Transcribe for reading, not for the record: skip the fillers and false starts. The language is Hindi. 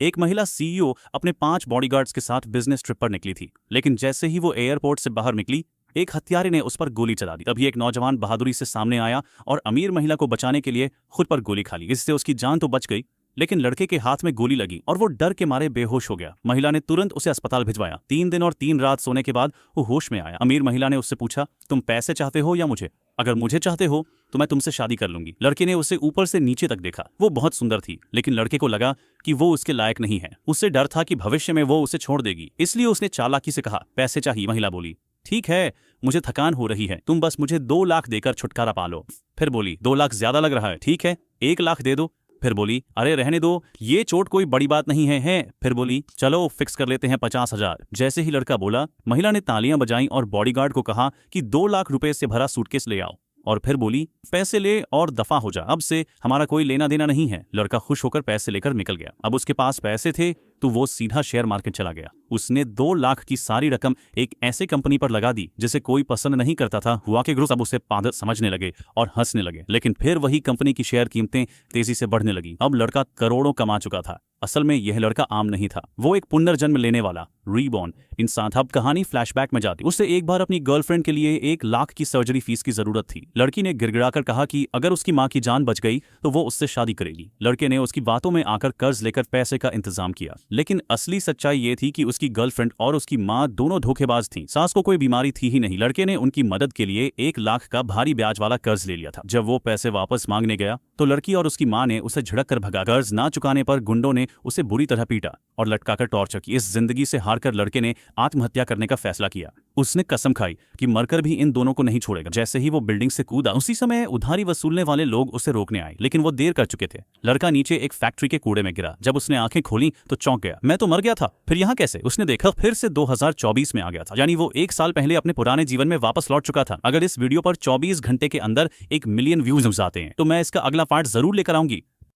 एक महिला सीईओ अपने 5 बॉडीगार्ड्स के साथ बिजनेस ट्रिप पर निकली थी, लेकिन जैसे ही वो एयरपोर्ट से बाहर निकली, एक हत्यारे ने उस पर गोली चला दी। तभी एक नौजवान बहादुरी से सामने आया और अमीर महिला को बचाने के लिए खुद पर गोली खा ली। इससे उसकी जान तो बच गई, लेकिन लड़के के हाथ में गोली लगी और वो डर के मारे बेहोश हो गया। महिला ने तुरंत उसे अस्पताल भिजवाया। 3 दिन और 3 रात सोने के बाद वो होश में आया। अमीर महिला ने उससे पूछा, तुम पैसे चाहते हो या मुझे? अगर मुझे चाहते हो तो मैं तुमसे शादी कर लूंगी। लड़के ने उसे ऊपर से नीचे तक देखा। वो बहुत सुंदर थी, लेकिन लड़के को लगा कि वो उसके लायक नहीं है। उससे डर था कि भविष्य में वो उसे छोड़ देगी, इसलिए उसने चालाकी से कहा, पैसे चाहिए। महिला बोली, ठीक है, मुझे थकान हो रही है, तुम बस मुझे 2 लाख देकर छुटकारा पालो। फिर बोली, 2 लाख ज्यादा लग रहा है, ठीक है 1 लाख दे दो। फिर बोली, अरे रहने दो, ये चोट कोई बड़ी बात नहीं है। फिर बोली, चलो फिक्स कर लेते हैं 50,000। जैसे ही लड़का बोला, महिला ने तालियां बजाईं और बॉडीगार्ड को कहा कि 2 लाख रुपए से भरा सूटकेस ले आओ। और फिर बोली, पैसे ले और दफा हो जा, अब से हमारा कोई लेना देना नहीं है। लड़का खुश होकर पैसे लेकर निकल गया। अब उसके पास पैसे थे तो वो सीधा शेयर मार्केट चला गया। उसने 2 लाख की सारी रकम एक ऐसे कंपनी पर लगा दी जिसे कोई पसंद नहीं करता था। हुआ के ग्रुप अब उसे पागल समझने लगे और हंसने लगे। लेकिन फिर वही कंपनी की शेयर कीमतें तेजी से बढ़ने लगी। अब लड़का करोड़ों कमा चुका था। असल में यह लड़का आम नहीं था, वो एक पुनर्जन्म लेने वाला रीबॉर्न इंसान था। अब कहानी फ्लैशबैक में जाती। उसे एक बार अपनी गर्लफ्रेंड के लिए 1 लाख की सर्जरी फीस की जरूरत थी। लड़की ने गिड़गिड़ाकर कहा कि अगर उसकी मां की जान बच गई तो वो उससे शादी करेगी। लड़के ने उसकी बातों में आकर कर्ज लेकर पैसे का इंतजाम किया, लेकिन असली सच्चाई ये थी कि उसकी गर्लफ्रेंड और उसकी मां दोनों धोखेबाज थीं। सास को कोई बीमारी थी ही नहीं। लड़के ने उनकी मदद के लिए 1 लाख का भारी ब्याज वाला कर्ज ले लिया था। जब वो पैसे वापस मांगने गया तो लड़की और उसकी मां ने उसे झिड़क कर भगा। कर्ज ना चुकाने पर गुंडों ने उसे बुरी तरह पीटा और लटकाकर टॉर्चर की। इस जिंदगी से हारकर लड़के ने आत्महत्या करने का फैसला किया। उसने कसम खाई कि मरकर भी इन दोनों को नहीं छोड़ेगा। जैसे ही वो बिल्डिंग से कूदा, उसी समय उधारी वसूलने वाले लोग उसे रोकने आए, लेकिन वो देर कर चुके थे। लड़का नीचे एक फैक्ट्री के कूड़े में गिरा। जब उसने आंखें खोली तो चौंक गया। मैं तो मर गया था, फिर यहाँ कैसे? उसने देखा फिर से 2024 में आ गया था, यानी वो 1 साल पहले अपने पुराने जीवन में वापस लौट चुका था। अगर इस वीडियो पर 24 घंटे के अंदर 1 मिलियन व्यूज आते हैं तो मैं इसका अगला पार्ट जरूर लेकर आऊंगी।